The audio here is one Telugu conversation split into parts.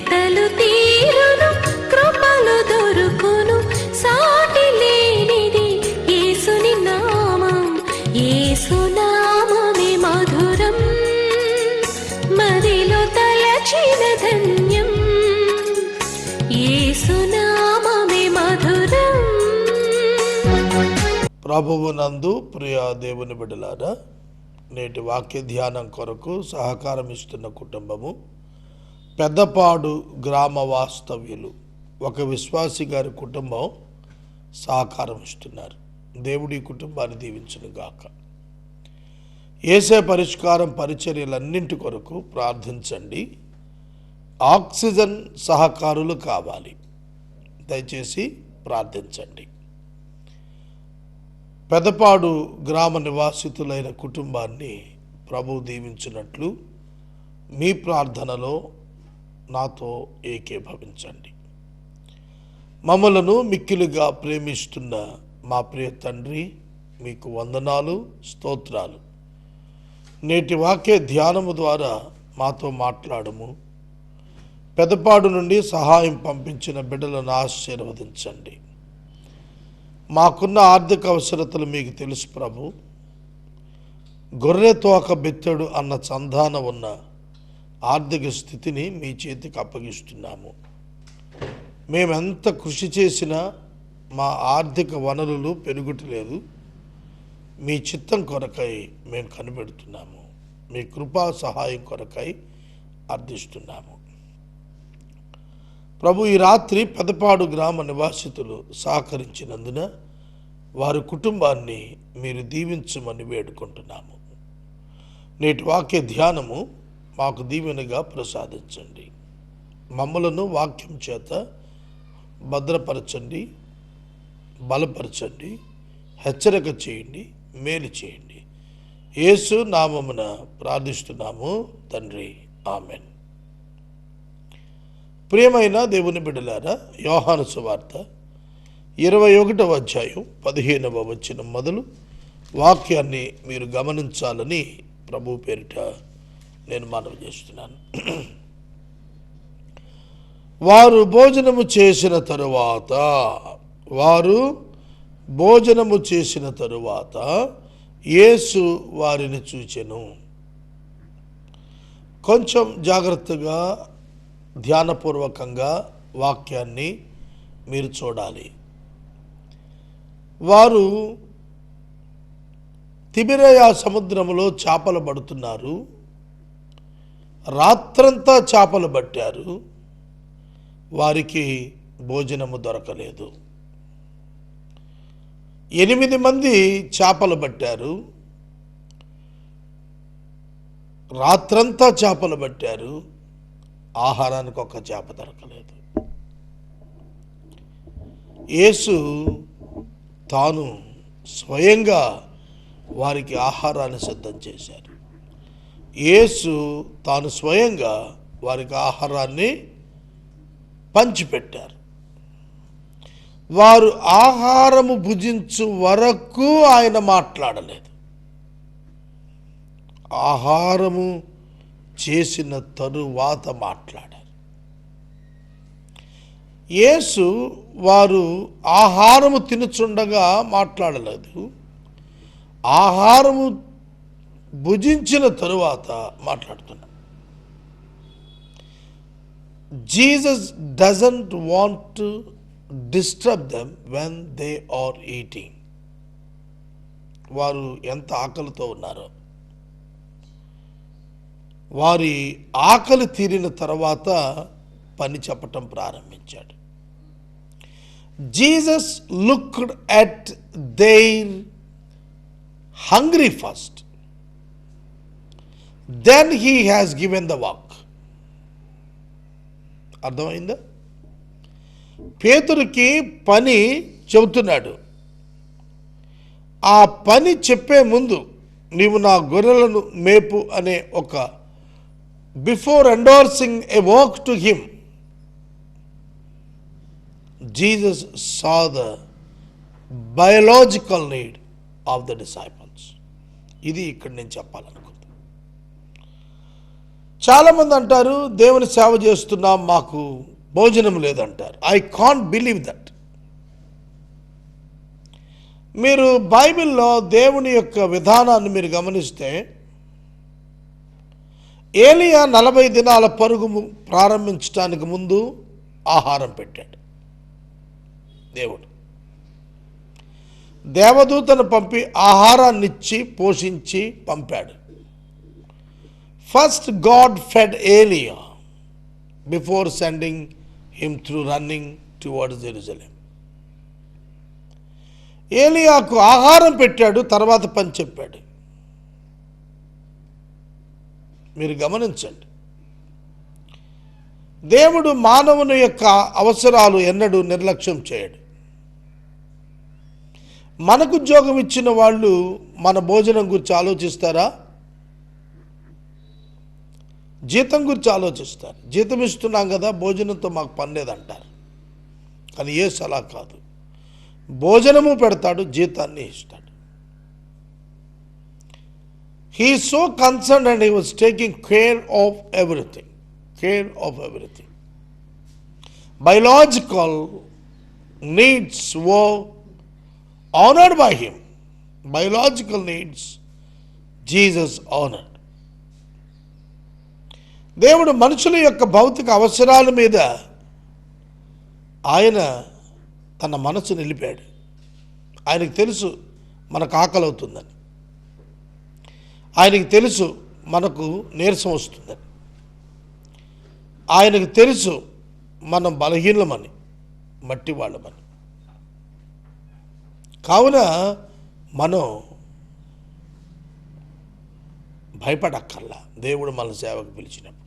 వెతలు తీరును, కృపలు దొరుకును, సాటి లేనిది యేసుని నామం. యేసునామమే మధురం, మదిలో తలచిన ధన్యం. యేసునామమే మధురం. ప్రభువునందు ప్రియ దేవుని బిడ్డలారా, నేటి వాక్య ధ్యానం కొరకు సహకారం ఇస్తున్న కుటుంబము పెద్దపాడు గ్రామ వాస్తవ్యులు, ఒక విశ్వాసి గారి కుటుంబం సహకారం ఇస్తున్నారు. దేవుడి కుటుంబాన్ని దీవించును గాక. యేసే పరిష్కారం పరిచర్యలన్నింటి కొరకు ప్రార్థించండి. ఆక్సిజన్ సహకారులు కావాలి, దయచేసి ప్రార్థించండి. పెదపాడు గ్రామ నివాసితులైన కుటుంబాన్ని ప్రభు దీవించినట్లు మీ ప్రార్థనలో నాతో ఏకీభవించండి. మమ్మలను మిక్కిలిగా ప్రేమిస్తున్న మా ప్రియ తండ్రి, మీకు వందనాలు, స్తోత్రాలు. నేటి వాక్య ధ్యానము ద్వారా మాతో మాట్లాడము. పెదపాడు నుండి సహాయం పంపించిన బిడ్డలను ఆశీర్వదించండి. మాకున్న ఆర్థిక అవసరతలు మీకు తెలుసు ప్రభు. గొర్రె తోక బెత్తెడు అన్న చందాన ఉన్న ఆర్థిక స్థితిని మీ చేతికి అప్పగిస్తున్నాము. మేమెంత కృషి చేసినా మా ఆర్థిక వనరులు పెరుగుటలేదు. మీ చిత్తం కొరకై మేము కనిపెడుతున్నాము. మీ కృపా సహాయం కొరకై అర్థిస్తున్నాము ప్రభు. ఈ రాత్రి పెదపాడు గ్రామ నివాసితులు సహకరించినందున వారి కుటుంబాన్ని మీరు దీవించమని వేడుకుంటున్నాము. నేటి వాక్య ధ్యానము మాకు దీవెనగా ప్రసాదించండి. మమ్మలను వాక్యం చేత భద్రపరచండి, బలపరచండి, హెచ్చరిక చేయండి, మేలు చేయండి. యేసు నామమున ప్రార్థిస్తున్నాము తండ్రి, ఆమెన్. ప్రియమైన దేవుని బిడ్డలారా, యోహాను సువార్త 21వ అధ్యాయం 15వ వచనం మొదలు వాక్యాన్ని మీరు గమనించాలని ప్రభు పేరిట నేను మనవి చేస్తున్నాను. వారు భోజనము చేసిన తరువాత యేసు వారిని చూచెను. కొంచెం జాగ్రత్తగా ధ్యానపూర్వకంగా వాక్యాన్ని మీరు చూడాలి. వారు తిబెరయ సముద్రములో చేపలు పడుతున్నారు. రాత్రంతా చేపలు పట్టారు. వారికి భోజనము దొరకలేదు. 8 మంది చేపలు పట్టారు. రాత్రంతా చేపలు పట్టారు. ఆహారానికి ఒక చేప దొరకలేదు. యేసు తాను స్వయంగా వారికి ఆహారాన్ని సిద్ధం చేశారు. యేసు తాను స్వయంగా వారికి ఆహారాన్ని పంచిపెట్టారు. వారు ఆహారము భుజించు వరకు ఆయన మాట్లాడలేదు. ఆహారము చేసిన తరువాత మాట్లాడారు. యేసు వారు ఆహారము తినుచుండగా మాట్లాడలేదు. ఆహారము భుజించిన తరువాత మాట్లాడుతున్నారు. Jesus doesn't want to disturb them when they are eating. వారు ఎంత ఆకలితో ఉన్నారో, వారి ఆకలి తీరిన తర్వాత పని చెప్పటం ప్రారంభించాడు. Jesus looked at their hungry first, then he has given the work. అర్థమైందా? పేతురుకి పని చెబుతున్నాడు. ఆ పని చెప్పే ముందు నీవు నా గొర్రెలను మేపు అనే ఒక before endorsing a work to him, Jesus saw the biological need of the disciples. ఇది ఇక్కడ నేను చెప్పాలనుకుంది. చాలామంది అంటారు దేవుని సేవ చేస్తున్నాం, మాకు భోజనం లేదంటారు. I can't believe that. మీరు బైబిల్లో దేవుని యొక్క విధానాన్ని మీరు గమనిస్తే, ఏలియా 40 దినాల పరుగు ప్రారంభించడానికి ముందు ఆహారం పెట్టాడు దేవుడు. దేవదూతను పంపి ఆహారాన్నిచ్చి పోషించి పంపాడు. First God fed Elijah before sending him through running towards Jerusalem. ఏలియాకు ఆహారం పెట్టాడు, తర్వాత పని చెప్పాడు. మీరు గమనించండి, దేవుడు మానవుని యొక్క అవసరాలు ఎన్నడూ నిర్లక్ష్యం చేయడు. మనకు ఉద్యోగం ఇచ్చిన వాళ్ళు మన భోజనం గురించి ఆలోచిస్తారా? జీతం గురించి ఆలోచిస్తారు. జీతం ఇస్తున్నాం కదా, భోజనంతో మాకు పని లేదంటారు. కానీ యేసు అలా కాదు, భోజనము పెడతాడు, జీతాన్ని ఇస్తాడు. He is so concerned and he was taking care of everything. Biological needs were honored by him. Biological needs Jesus honored. దేవుడు మనుషుల యొక్క భౌతిక అవసరాల మీద ఆయన తన మనసు నిలిపాడు. ఆయనకు తెలుసు మనకు ఆకలి అవుతుందని, ఆయనకు తెలుసు మనకు నీరసం వస్తుందని, ఆయనకు తెలుసు మనం బలహీనమని, మట్టి వాళ్ళమని. కావున మనం భయపడక్కర్లా దేవుడు మన సేవకు పిలిచినప్పుడు.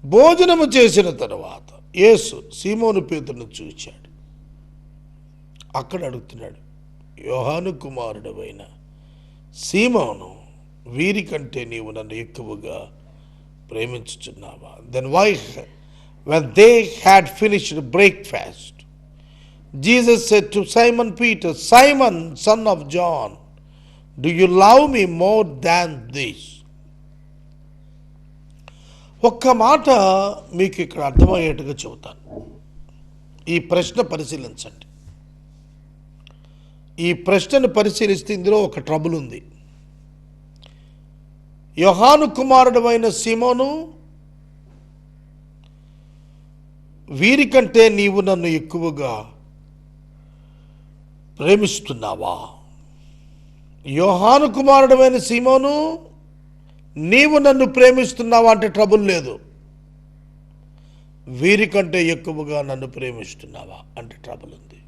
భోజనము చేసిన తర్వాత యేసు సీమోను పేతురును చూచాడు. అక్కడ అడుగుతున్నాడు, యోహాను కుమారుడవైన సీమోను, వీరికంటే నీవు నన్ను ఎక్కువగా ప్రేమించుచున్నావా? Then why, when they had finished breakfast, Jesus said to Simon Peter, Simon, son of John, do you love me more than this? ఒక్క మాట మీకు ఇక్కడ అర్థమయ్యేట్టుగా చెబుతాను. ఈ ప్రశ్న పరిశీలించండి. ఈ ప్రశ్నను పరిశీలిస్తే ఇందులో ఒక ట్రబుల్ ఉంది. యోహాను కుమారుడైన సీమోను, వీరికంటే నీవు నన్ను ఎక్కువగా ప్రేమిస్తున్నావా? యోహాను కుమారుడైన సీమోను, నీవు నన్ను ప్రేమిస్తున్నావా అంటే ట్రబుల్ లేదు. వీరికంటే ఎక్కువగా నన్ను ప్రేమిస్తున్నావా అంటే ట్రబుల్ ఉంది.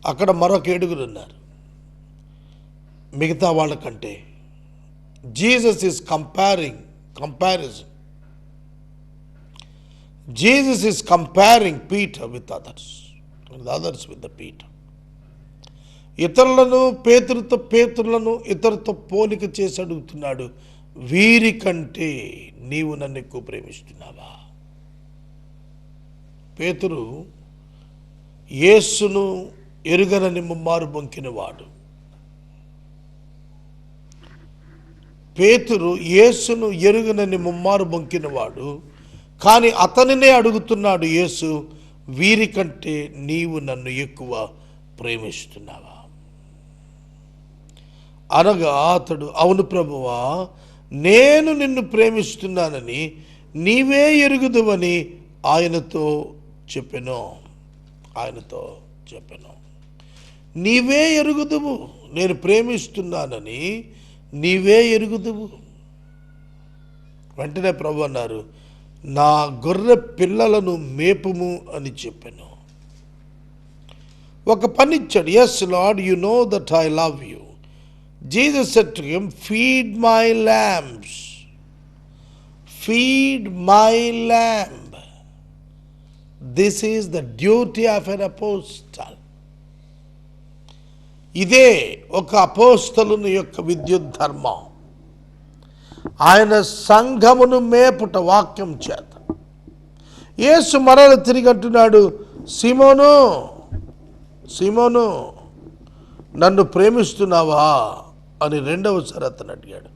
అక్కడ మరొక 7 ఉన్నారు. మిగతా వాళ్ళకంటే Jesus is comparison. Jesus is comparing Peter with others and others with the Peter. పేతురులను ఇతరులతో పోలిక చేసి అడుగుతున్నాడు, వీరికంటే నీవు నన్ను ఎక్కువ ప్రేమిస్తున్నావా? పేతురు యేసును ఎరుగనని ముమ్మారు బొంకినవాడు. పేతురు యేసును ఎరుగనని ముమ్మారు బొంకినవాడు. కానీ అతనినే అడుగుతున్నాడు యేసు, వీరికంటే నీవు నన్ను ఎక్కువ ప్రేమిస్తున్నావా? అనగా అతడు, అవును ప్రభువా, నేను నిన్ను ప్రేమిస్తున్నానని నీవే ఎరుగుదువని ఆయనతో చెప్పెను. నీవే ఎరుగుదువు, నేను ప్రేమిస్తున్నానని నీవే ఎరుగుదువు. వెంటనే ప్రభు అన్నారు, నా గొర్రె పిల్లలను మేపుము అని చెప్పాను. ఒక పని ఇచ్చాడు. Yes Lord, you know that I love you. Jesus said to him, feed my lambs. Feed my lamb. This is the duty of an apostle. ఇదే ఒక అపోస్తలుని యొక్క విద్యుత్ ధర్మం. ఆయన సంఘమును మేపుట వాక్యం చేత. యేసు మరల తిరిగి అంటున్నాడు, సీమోను నన్ను ప్రేమిస్తున్నావా అని రెండవసారి అతను అడిగాడు.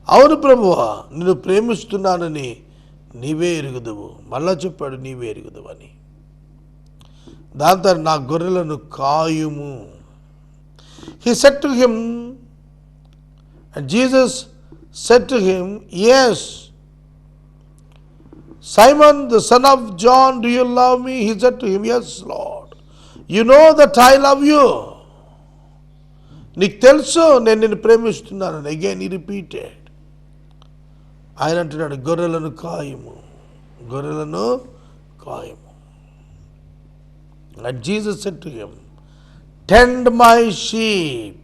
అవును ప్రభువా, నిన్ను ప్రేమిస్తున్నానని నీవే ఎరుగుదువు. మళ్ళా చెప్పాడు, నీవే ఎరుగుదువు అని. దాంతో నా గొర్రెలను కాయుము. He said to him, and Jesus said to him, yes, Simon, the son of John, do you love me? He said to him, yes, Lord. You know that I love you. నీకు తెలుసు నేను నిన్ను ప్రేమిస్తున్నాను. Again he repeated. ఆయన అంటున్నాడు, గొర్రెలను కాయము, గొర్రెలను కాయము. And Jesus said to him, tend my sheep.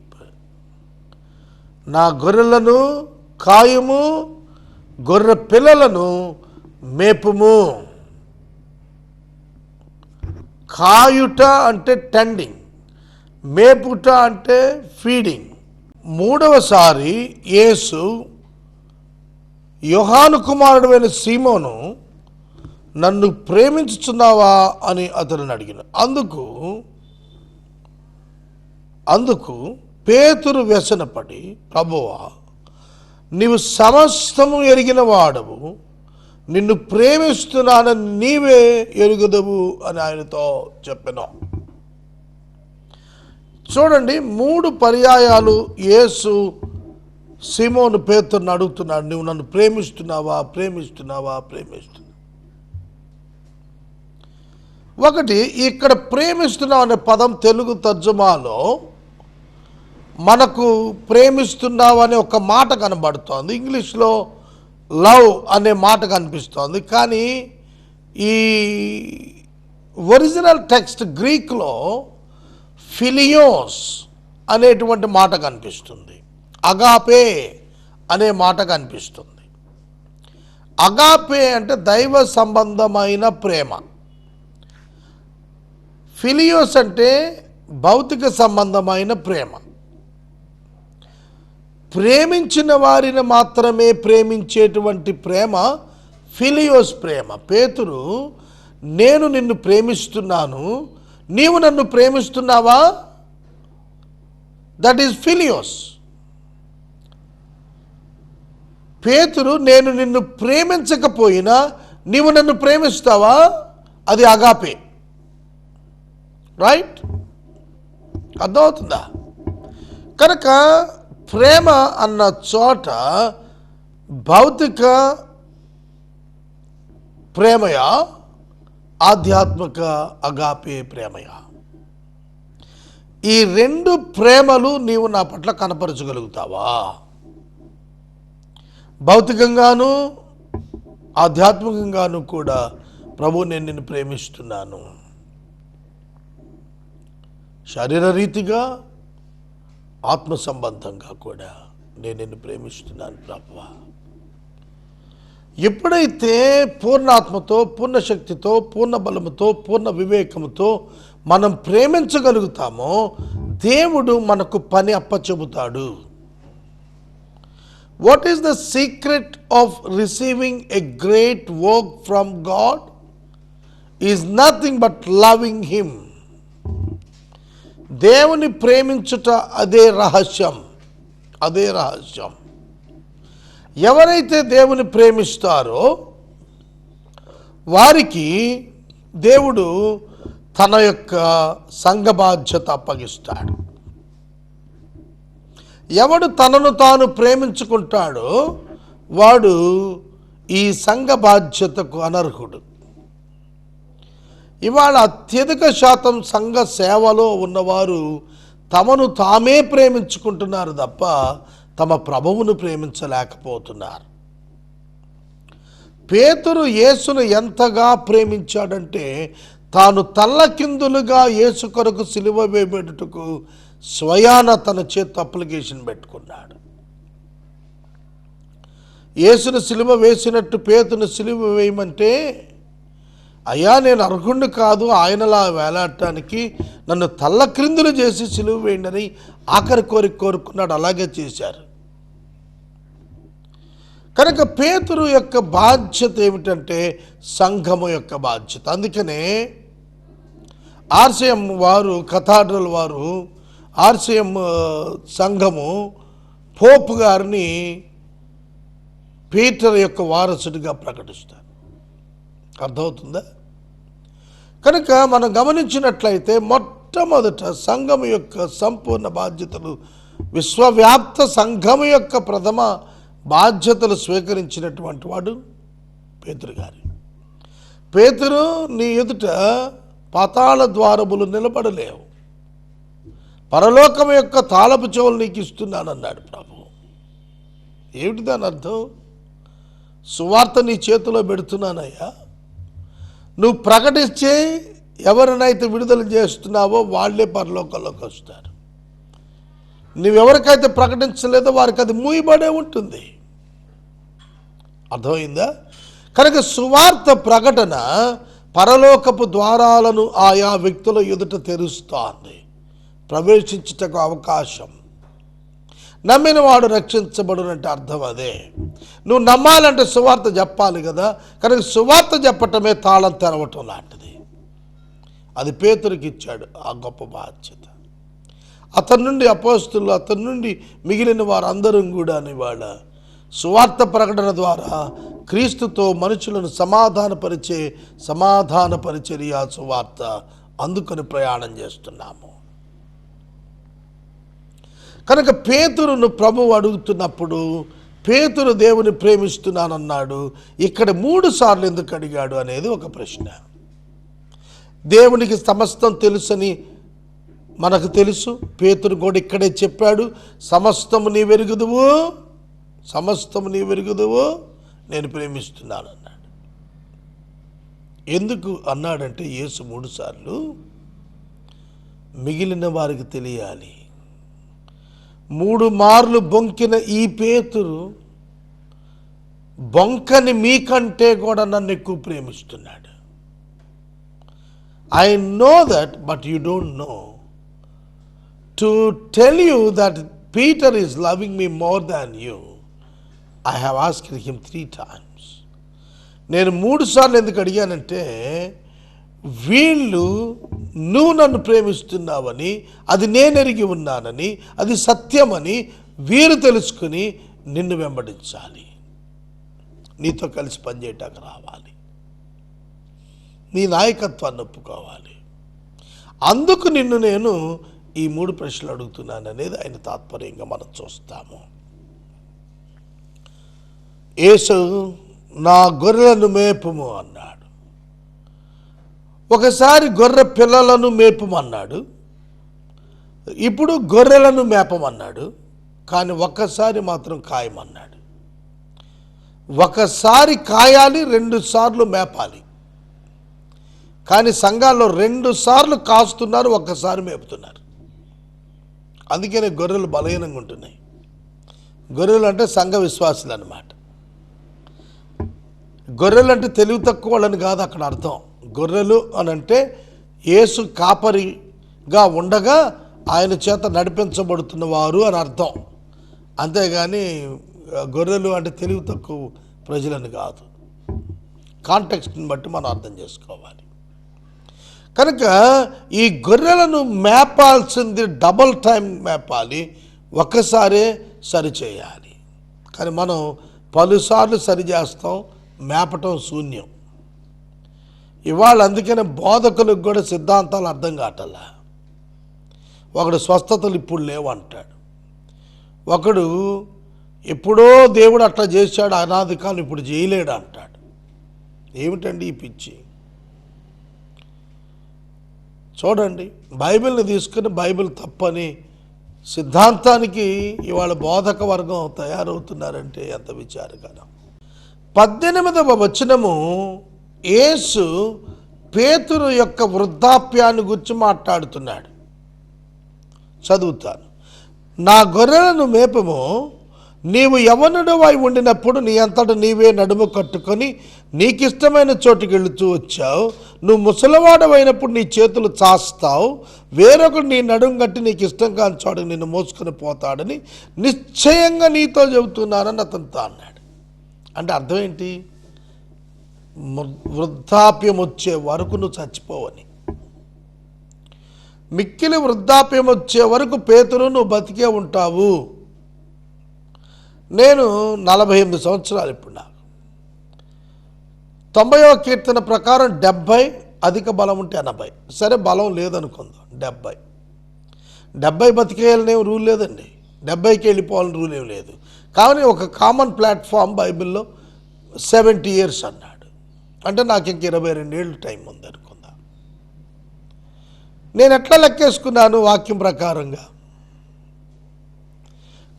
నా గొర్రెలను కాయము, గొర్రె పిల్లలను మేపుము. కాయుట అంటే టెండింగ్, మేపుట అంటే ఫీడింగ్. మూడవసారి యేసు యోహాను కుమారుడైన సీమోను, నన్ను ప్రేమించుచున్నావా అని అతనిని అడిగిన. అందుకు పేతురు వ్యసనపడి, ప్రభువా, నీవు సమస్తము ఎరిగిన వాడవు, నిన్ను ప్రేమిస్తున్నానని నీవే ఎరుగుదవు అని ఆయనతో చెప్పెను. చూడండి, 3 పర్యాయాలు యేసు సీమోను పేతురుని అడుగుతున్నాడు, నువ్వు నన్ను ప్రేమిస్తున్నావా, ప్రేమిస్తున్నావా, ప్రేమిస్తున్నావా. ఒకటి, ఇక్కడ ప్రేమిస్తున్నావు అనే పదం తెలుగు తర్జుమాలో మనకు ప్రేమిస్తున్నావు అనే ఒక మాట కనబడుతోంది. ఇంగ్లీష్లో లవ్ అనే మాట కనిపిస్తోంది. కానీ ఈ ఒరిజినల్ టెక్స్ట్ గ్రీక్లో ఫిలియోస్ అనేటువంటి మాట కనిపిస్తుంది. అగాపే అనే మాట కనిపిస్తుంది. అగాపే అంటే దైవ సంబంధమైన ప్రేమ. ఫిలియోస్ అంటే భౌతిక సంబంధమైన ప్రేమ. ప్రేమించిన వారిని మాత్రమే ప్రేమించేటువంటి ప్రేమ ఫిలియోస్ ప్రేమ. పేతురు, నేను నిన్ను ప్రేమిస్తున్నాను, నీవు నన్ను ప్రేమిస్తున్నావా? That is philios. పేతురు, నేను నిన్ను ప్రేమించకపోయినా నీవు నన్ను ప్రేమిస్తావా? అది అగాపే. రైట్? అర్థమవుతుందా? కనుక ప్రేమ అన్న చోట భౌతిక ప్రేమయా, ఆధ్యాత్మిక అగాపే ప్రేమయా? ఈ 2 ప్రేమలు నీవు నా పట్ల కనపరచగలుగుతావా? భౌతికంగాను ఆధ్యాత్మికంగాను కూడా, ప్రభు నేను నిన్ను ప్రేమిస్తున్నాను. శారీరరీతిగా ఆత్మ సంబంధంగా కూడా నేను నిన్ను ప్రేమిస్తున్నాను ప్రభువా. ఎప్పుడైతే పూర్ణాత్మతో, పూర్ణ శక్తితో, పూర్ణ బలముతో, పూర్ణ వివేకముతో మనం ప్రేమించగలుగుతామో దేవుడు మనకు పని అప్పచెబుతాడు. What is the secret of receiving a great work from God? Is nothing but loving Him. దేవుని ప్రేమించుట అదే రహస్యం, అదే రహస్యం. ఎవరైతే దేవుని ప్రేమిస్తారో వారికి దేవుడు తన యొక్క సంఘ బాధ్యత అప్పగిస్తాడు. ఎవడు తనను తాను ప్రేమించుకుంటాడో వాడు ఈ సంఘ బాధ్యతకు అనర్హుడు. ఇవాళ అత్యధిక శాతం సంఘ సేవలో ఉన్నవారు తమను తామే ప్రేమించుకుంటున్నారు తప్ప తమ ప్రభువును ప్రేమించలేకపోతున్నారు. పేతురు యేసును ఎంతగా ప్రేమించాడంటే తాను తల్లకిందులుగా యేసు కొరకు సిలువ వేయబెట్టుటకు స్వయాన తన చేతి అప్లికేషన్ పెట్టుకున్నాడు. యేసును సిలువ వేసినట్టు పేతును సిలువ వేయమంటే, అయ్యా నేను అర్హుణ్ణి కాదు ఆయనలా వేలాడటానికి, నన్ను తల్లక్రిందులు చేసి సిలువ వేయండి ఆఖరి కోరుకున్నాడు. అలాగే చేశారు. కనుక పేతురు యొక్క బాధ్యత ఏమిటంటే సంఘము యొక్క బాధ్యత. అందుకనే ఆర్సిఎం వారు, కథాడ్రల్ వారు, ఆర్సిఎం సంఘము పోప్ గారిని పీటర్ యొక్క వారసుడిగా ప్రకటిస్తారు. అర్థమవుతుందా? కనుక మనం గమనించినట్లయితే మొట్టమొదట సంఘం యొక్క సంపూర్ణ బాధ్యతలు, విశ్వవ్యాప్త సంఘం యొక్క ప్రథమ బాధ్యతలు స్వీకరించినటువంటి వాడు పేతురు గారు. పేతురు, నీ ఎదుట పాతాళ ద్వారములు నిలబడలేవు, పరలోకం యొక్క తాళపు చెవులు నీకు ఇస్తున్నానన్నాడు ప్రభు. ఏమిటి దాని అర్థం? సువార్త నీ చేతిలో పెడుతున్నానయ్యా, నువ్వు ప్రకటించే ఎవరినైతే విడుదల చేస్తున్నావో వాళ్ళే పరలోకంలోకి వస్తారు. నువ్వెవరికైతే ప్రకటించలేదో వారికి అది మూయబడే ఉంటుంది. అర్థమైందా? కనుక సువార్త ప్రకటన పరలోకపు ద్వారాలను ఆయా వ్యక్తుల ఎదుట తెరుస్తోంది, ప్రవేశించుటకు అవకాశం. నమ్మిన వాడు రక్షించబడునంటే అర్థం అదే. నువ్వు నమ్మాలంటే సువార్త చెప్పాలి కదా. కనుక సువార్త చెప్పటమే తాళం తెరవటం లాంటిది. అది పేతురుకి ఇచ్చాడు ఆ గొప్ప బాధ్యత. అతని నుండి అపోస్తులు, అతని నుండి మిగిలిన వారందరూ కూడా ఇవాళ సువార్త ప్రకటన ద్వారా క్రీస్తుతో మనుషులను సమాధాన పరిచర్య సువార్త అందుకొని ప్రయాణం చేస్తున్నాము. కనుక పేతురును ప్రభువు అడుగుతున్నప్పుడు, పేతురు దేవుని ప్రేమిస్తున్నానన్నాడు. ఇక్కడ 3 సార్లు ఎందుకు అడిగాడు అనేది ఒక ప్రశ్న. దేవునికి సమస్తం తెలుసని మనకు తెలుసు. పేతురు కూడా ఇక్కడే చెప్పాడు, సమస్తము నీ వెరుగుదువు, నేను ప్రేమిస్తున్నాను అన్నాడు. ఎందుకు అన్నాడంటే యేసు 3 సార్లు మిగిలిన వారికి తెలియాలి. 3 మార్లు బొంకిన ఈ పేతురు బొంకని మీకంటే కూడా నన్ను ఎక్కువ ప్రేమిస్తున్నాడు. I know that, but you don't know. To tell you that Peter is loving me more than you, I have asked him 3 times. నేను 3 సార్లు ఎందుకు అడిగానంటే, వీళ్ళు నువ్వు నన్ను ప్రేమిస్తున్నావని, అది నేను ఎరిగి ఉన్నానని, అది సత్యమని వీరు తెలుసుకుని నిన్ను వెంబడించాలి, నీతో కలిసి పనిచేయటానికి రావాలి, నీ నాయకత్వాన్ని ఒప్పుకోవాలి. అందుకు నిన్ను నేను ఈ 3 ప్రశ్నలు అడుగుతున్నాను అనేది ఆయన తాత్పర్యంగా మనం చూస్తాము. యేసు నా గొర్రెలను మేపుము అన్నాడు. ఒకసారి గొర్రె పిల్లలను మేపమన్నాడు, ఇప్పుడు గొర్రెలను మేపమన్నాడు. కానీ ఒక్కసారి మాత్రం కాయమన్నాడు. ఒకసారి కాయాలి, 2 సార్లు మేపాలి. కానీ సంఘాల్లో 2 సార్లు కాస్తున్నారు, ఒక్కసారి మేపుతున్నారు. అందుకనే గొర్రెలు బలహీనంగా ఉంటున్నాయి. గొర్రెలు అంటే సంఘ విశ్వాసులు అన్నమాట. గొర్రెలు అంటే తెలివి తక్కువ వాళ్ళని కాదు అక్కడ అర్థం. గొర్రెలు అని అంటే యేసు కాపరిగా ఉండగా ఆయన చేత నడిపించబడుతున్న వారు అని అర్థం. అంతేగాని గొర్రెలు అంటే తెలివి తక్కువ ప్రజలని కాదు. కాంటెక్స్ట్ని బట్టి మనం అర్థం చేసుకోవాలి. కనుక ఈ గొర్రెలను మేపాల్సింది డబల్ టైం మేపాలి, ఒక్కసారే సరిచేయాలి. కానీ మనం పలుసార్లు సరి చేస్తాం, మేపటం శూన్యం. ఇవాళ అందుకనే బోధకులకు కూడా సిద్ధాంతాలు అర్థం కావట్లా. ఒకడు స్వస్థతలు ఇప్పుడు లేవు అంటాడు, ఒకడు ఎప్పుడో దేవుడు అట్లా చేశాడు అనాది కాలం ఇప్పుడు చేయలేడు అంటాడు. ఏమిటండి ఈ పిచ్చి? చూడండి, బైబిల్ని తీసుకుని బైబిల్ తప్పని సిద్ధాంతానికి ఇవాళ బోధక వర్గం తయారవుతున్నారంటే ఎంత విచారకరం. 18వ వచనము యేసు పేతురు యొక్క వృద్ధాప్యాన్ని గురించి మాట్లాడుతున్నాడు. చదువుతాను. నా గొర్రెలను మేపము, నీవు యవ్వనుడవై ఉండినప్పుడు నీ అంతట నీవే నడుము కట్టుకొని నీకిష్టమైన చోటుకి వెళుతూ వచ్చావు. నువ్వు ముసలివాడవైనప్పుడు నీ చేతులు చాస్తావు, వేరొకడు నీ నడుము కట్టి నీకు ఇష్టం కాని చోటుకి నిన్ను మోసుకొని పోతాడని నిశ్చయంగా నీతో చెబుతున్నానని అతనితో అన్నాడు. అంటే అర్థం ఏంటి? వృద్ధాప్యం వచ్చే వరకు నువ్వు చచ్చిపోవని. మిక్కిలి వృద్ధాప్యం వచ్చే వరకు పేతురు నువ్వు బతికే ఉంటావు. నేను 48 సంవత్సరాలు ఇప్పుడు నాకు. 90వ కీర్తన ప్రకారం 70, అధిక బలం ఉంటే 80. సరే, బలం లేదనుకుందాం, 70 బతికేయాలని ఏం రూల్ లేదండి, 70కి వెళ్ళిపోవాలని రూల్ ఏం లేదు. కానీ ఒక కామన్ ప్లాట్ఫామ్ బైబిల్లో 70 years అన్నాడు. అంటే నాకు ఇంక 22 ఏళ్ళు టైం ఉంది అనుకుందాం. నేను ఎట్లా లెక్కేసుకున్నాను వాక్యం ప్రకారంగా?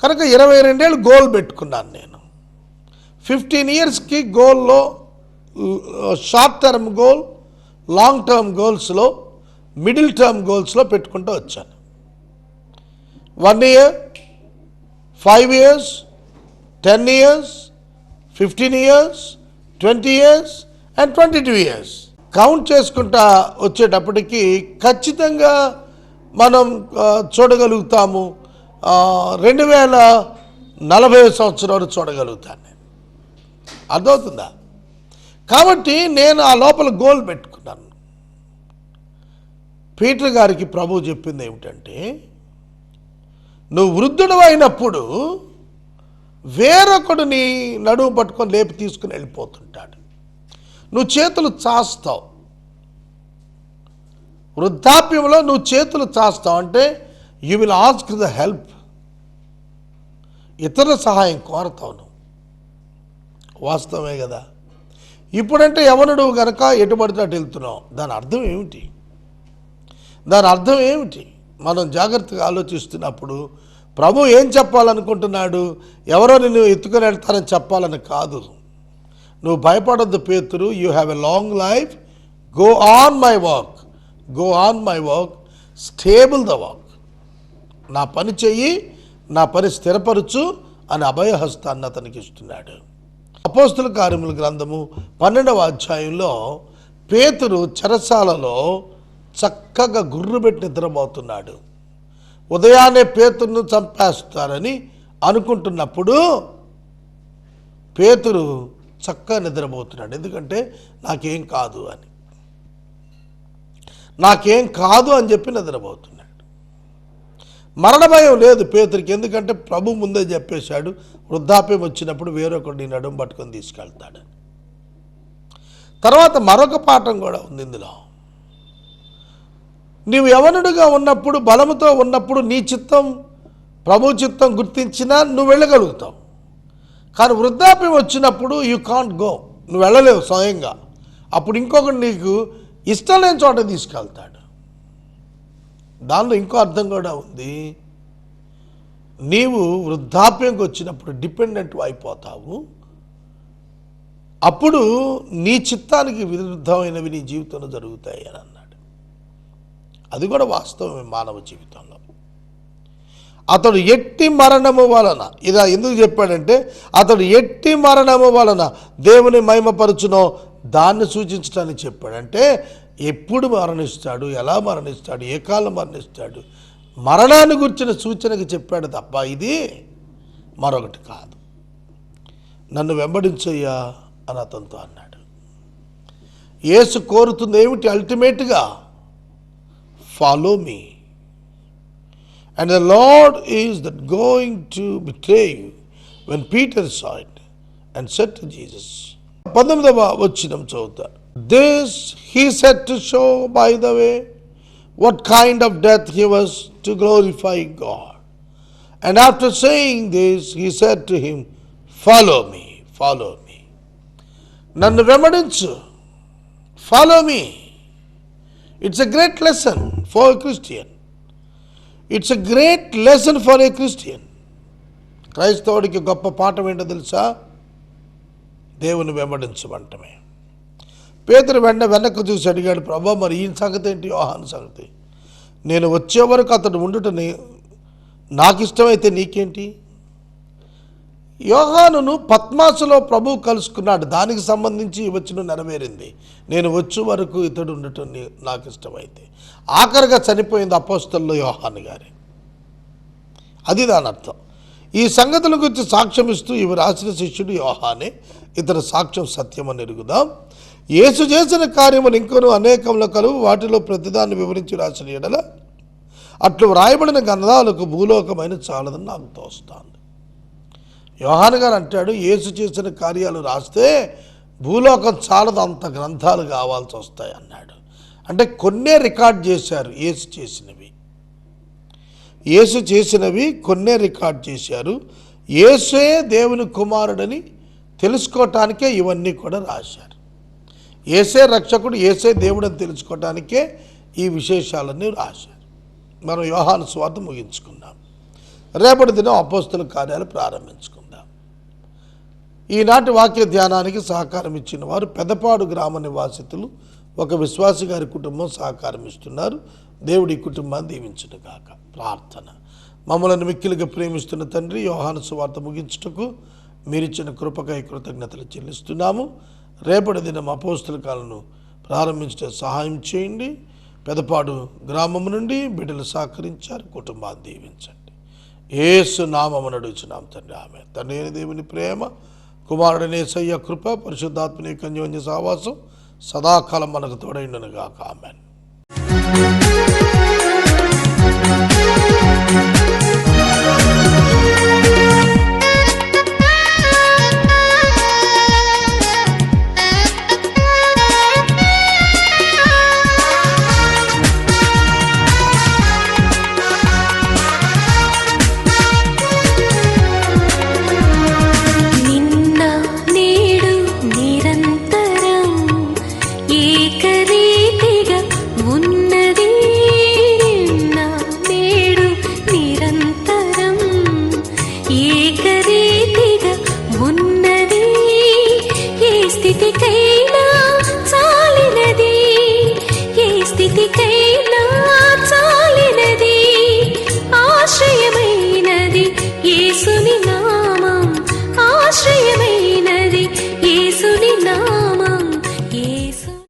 కనుక 22 ఏళ్ళు గోల్ పెట్టుకున్నాను నేను. 15 yearsకి గోల్లో short term goal, long term గోల్స్లో, మిడిల్ టర్మ్ గోల్స్లో పెట్టుకుంటూ వచ్చాను. 1 year, 5 years, 10 years, 15 years, 20 years and 22 years count చేసుకుంటా వచ్చేటప్పటికి ఖచ్చితంగా మనం చూడగలుగుతాము. 2040 సంవత్సరం వరకు చూడగలుగుతాను నేను. అర్థమవుతుందా? కాబట్టి నేను ఆ లోపల గోల్ పెట్టుకున్నాను. పీటర్ గారికి ప్రభు చెప్పింది ఏమిటంటే, నువ్వు వృద్ధుడు అయినప్పుడు వేరొకడు నీ నడుము పట్టుకొని లేపి తీసుకుని వెళ్ళిపోతుంటాడు. నువ్వు చేతులు చాస్తావు, వృద్ధాప్యంలో నువ్వు చేతులు చాస్తావు. అంటే you will ask the help, ఇతరుల సహాయం కోరతావు నువ్వు. వాస్తవమే కదా? ఇప్పుడంటే యవనుడు కనుక ఎటుబడితే అటు వెళ్తున్నావు. దాని అర్థం ఏమిటి? మనం జాగ్రత్తగా ఆలోచిస్తున్నప్పుడు ప్రభు ఏం చెప్పాలనుకుంటున్నాడు? ఎవరో నిన్ను ఎత్తుకొని వెళ్తారని చెప్పాలని కాదు. నువ్వు భయపడొద్దు పేతురు, you have a long life, go on my work, stable the work. నా పని చెయ్యి, నా పని స్థిరపరచు అని అభయహస్తాన్ని అతనికి ఇస్తున్నాడు. అపోస్తుల కార్యముల గ్రంథము 12వ అధ్యాయంలో పేతురు చెరసాలలో చక్కగా గుర్రు పెట్టి నిద్రపోతున్నాడు. ఉదయాన్నే పేతురును చంపేస్తారని అనుకుంటున్నప్పుడు పేతురు చక్కగా నిద్రపోతున్నాడు. ఎందుకంటే నాకేం కాదు అని చెప్పి నిద్రపోతున్నాడు. మరణ భయం లేదు పేతురికి, ఎందుకంటే ప్రభు ముందే చెప్పేశాడు, వృద్ధాప్యం వచ్చినప్పుడు వేరొకటి నడుము పట్టుకొని తీసుకెళ్తాడు. తర్వాత మరొక పాఠం కూడా ఉంది ఇందులో. నీవు యవనుడిగా ఉన్నప్పుడు, బలముతో ఉన్నప్పుడు నీ చిత్తం ప్రభు చిత్తం గుర్తించినా నువ్వు వెళ్ళగలుగుతావు. కానీ వృద్ధాప్యం వచ్చినప్పుడు యూ కాంట్ గో, నువ్వు వెళ్ళలేవు స్వయంగా. అప్పుడు ఇంకొకటి నీకు ఇష్టం లేని చోట తీసుకెళ్తాడు. దానిలో ఇంకో అర్థం కూడా ఉంది. నీవు వృద్ధాప్యంకి వచ్చినప్పుడు డిపెండెంట్ అయిపోతావు. అప్పుడు నీ చిత్తానికి విరుద్ధమైనవి నీ జీవితంలో జరుగుతాయి అని అన్నాడు. అది కూడా వాస్తవమే మానవ జీవితంలో. అతడు ఎట్టి మరణము వలన, ఇలా ఎందుకు చెప్పాడంటే, అతడు ఎట్టి మరణము వలన దేవుని మహిమపరచునో దాన్ని సూచించడానికి చెప్పాడంటే, ఎప్పుడు మరణిస్తాడు, ఎలా మరణిస్తాడు, ఏ కాలం మరణిస్తాడు, మరణాన్ని గురించిన సూచనకి చెప్పాడు తప్ప ఇది మరొకటి కాదు. నన్ను వెంబడించయ్యా అని అతనితో అన్నాడు. యేసు కోరుతుంది ఏమిటి? అల్టిమేట్గా follow me. And the Lord is that going to betray you. When Peter saw it and said to Jesus, 19వ వచనం చదువుతా. This he said to show, by the way, what kind of death he was to glorify God. And after saying this, he said to him, follow me. నన్ను వెంబడించు, follow me. It's a great lesson for a Christian. It's a great lesson for a Christian. క్రైస్తవుడికి గొప్ప పాఠం ఏంటో తెలుసా? దేవుని వెంబడించమంటమే. పేతురు వెనక్కు చూసి అడిగాడు, ప్రభా మరి ఈయన సంగతి ఏంటి, యోహాను సంగతి? నేను వచ్చే వరకు అతడు ఉండుట నాకు ఇష్టమైతే నీకేంటి? యోహానును పద్మాసులో ప్రభువు కలుసుకున్నాడు, దానికి సంబంధించి వచనం నెరవేరింది. నేను వచ్చే వరకు ఇతడు ఉండటం నాకు ఇష్టమైతే. ఆఖరిగా చనిపోయింది అపోస్తలులో యోహాను గారే. అది దాని అర్థం. ఈ సంగతుల గురించి సాక్ష్యం ఇస్తూ ఇవి రాసిన శిష్యుడు యోహానే, ఇతర సాక్ష్యం సత్యమని ఎరుగుదాం. యేసు చేసిన కార్యములు ఇంకొను అనేకంలో కలువు, వాటిలో ప్రతిదాన్ని వివరించి రాసిన ఎడల అట్లు వ్రాయబడిన గ్రంథాలకు భూలోకమైన చాలదని నాకు తోస్తాను. యోహాను గారు అంటాడు, యేసు చేసిన కార్యాలు రాస్తే భూలోకం చాలదు, అంత గ్రంథాలు కావాల్సి వస్తాయి అన్నాడు. అంటే కొన్నే రికార్డ్ చేశారు. యేసు చేసినవి కొన్నే రికార్డ్ చేశారు. యేసే దేవుని కుమారుడని తెలుసుకోవటానికే ఇవన్నీ కూడా రాశారు. యేసే రక్షకుడు, యేసే దేవుడని తెలుసుకోవటానికే ఈ విశేషాలన్నీ రాశారు. మనం యోహాను సువార్త ముగించుకుందాం. రేపటి దినం అపోస్తల కార్యాలు ప్రారంభించుకుందాం. ఈనాటి వాక్య ధ్యానానికి సహకారం ఇచ్చిన వారు పెదపాడు గ్రామ నివాసితులు, ఒక విశ్వాసి గారి కుటుంబం సహకారం ఇస్తున్నారు. దేవుడి కుటుంబాన్ని దీవించును గాక. ప్రార్థన. మమ్మల్ని మిక్కిలిగా ప్రేమిస్తున్న తండ్రి, యోహాను సువార్త ముగించుటకు మీరిచ్చిన కృపకై కృతజ్ఞతలు చెల్లిస్తున్నాము. రేపటి దినం అపోస్తల కాలను ప్రారంభించడం సహాయం చేయండి. పెదపాడు గ్రామం నుండి బిడ్డలు సహకరించారు. కుటుంబాన్ని దీవించండి. యేసు నామమున అడుగుచున్నాం తండ్రి, ఆమేన్. తండ్రి అయిన దేవుని ప్రేమ, కుమారుడైన యేసయ్య కృప, పరిశుద్ధాత్మని కన్యోన్య సహవాసం సదాకాలం మనకు తోడైండును గాక. ఆమేన్.